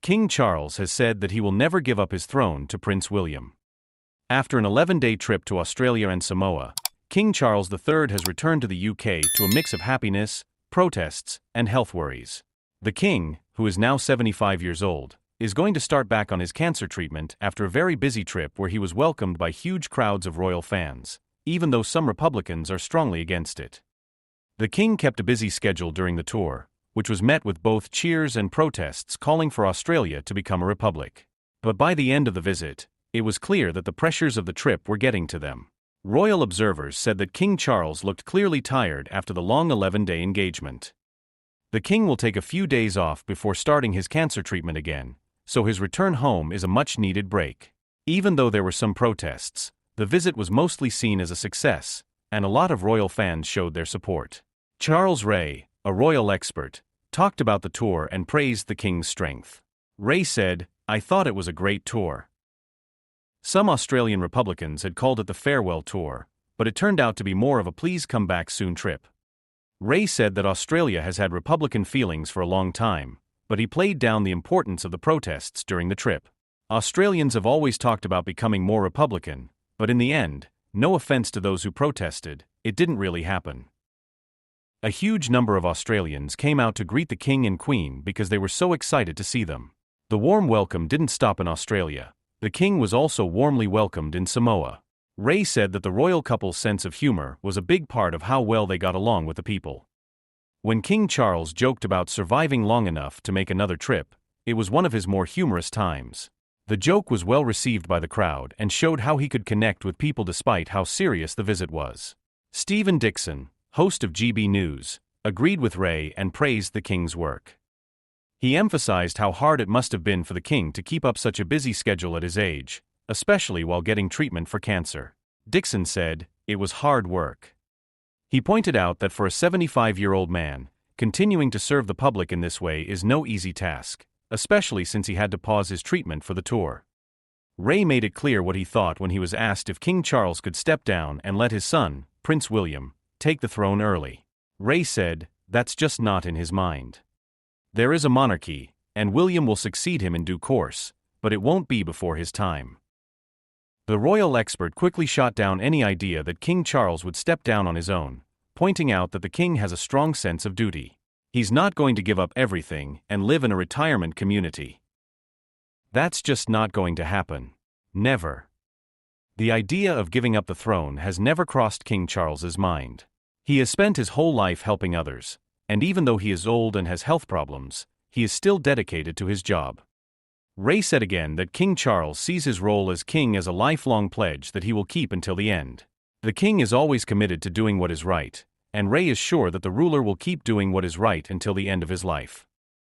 King Charles has said that he will never give up his throne to Prince William. After an 11-day trip to Australia and Samoa, King Charles III has returned to the UK to a mix of happiness, protests, and health worries. The King, who is now 75 years old, is going to start back on his cancer treatment after a very busy trip where he was welcomed by huge crowds of royal fans, even though some Republicans are strongly against it. The King kept a busy schedule during the tour, which was met with both cheers and protests calling for Australia to become a republic. But by the end of the visit, it was clear that the pressures of the trip were getting to them. Royal observers said that King Charles looked clearly tired after the long 11-day engagement. The King will take a few days off before starting his cancer treatment again, so his return home is a much-needed break. Even though there were some protests, the visit was mostly seen as a success, and a lot of royal fans showed their support. Charles Ray, a royal expert, talked about the tour and praised the King's strength. Ray said, "I thought it was a great tour." Some Australian Republicans had called it the farewell tour, but it turned out to be more of a please come back soon trip. Ray said that Australia has had Republican feelings for a long time, but he played down the importance of the protests during the trip. Australians have always talked about becoming more Republican, but in the end, no offense to those who protested, it didn't really happen. A huge number of Australians came out to greet the King and Queen because they were so excited to see them. The warm welcome didn't stop in Australia. The King was also warmly welcomed in Samoa. Ray said that the royal couple's sense of humor was a big part of how well they got along with the people. When King Charles joked about surviving long enough to make another trip, it was one of his more humorous times. The joke was well received by the crowd and showed how he could connect with people despite how serious the visit was. Stephen Dixon, host of GB News, agreed with Ray and praised the King's work. He emphasized how hard it must have been for the King to keep up such a busy schedule at his age, especially while getting treatment for cancer. Dixon said, "It was hard work." He pointed out that for a 75-year-old man, continuing to serve the public in this way is no easy task, especially since he had to pause his treatment for the tour. Ray made it clear what he thought when he was asked if King Charles could step down and let his son, Prince William, take the throne early. Ray said, "That's just not in his mind. There is a monarchy, and William will succeed him in due course, but it won't be before his time." The royal expert quickly shot down any idea that King Charles would step down on his own, pointing out that the King has a strong sense of duty. He's not going to give up everything and live in a retirement community. That's just not going to happen. Never. The idea of giving up the throne has never crossed King Charles's mind. He has spent his whole life helping others, and even though he is old and has health problems, he is still dedicated to his job. Ray said again that King Charles sees his role as king as a lifelong pledge that he will keep until the end. The King is always committed to doing what is right, and Ray is sure that the ruler will keep doing what is right until the end of his life.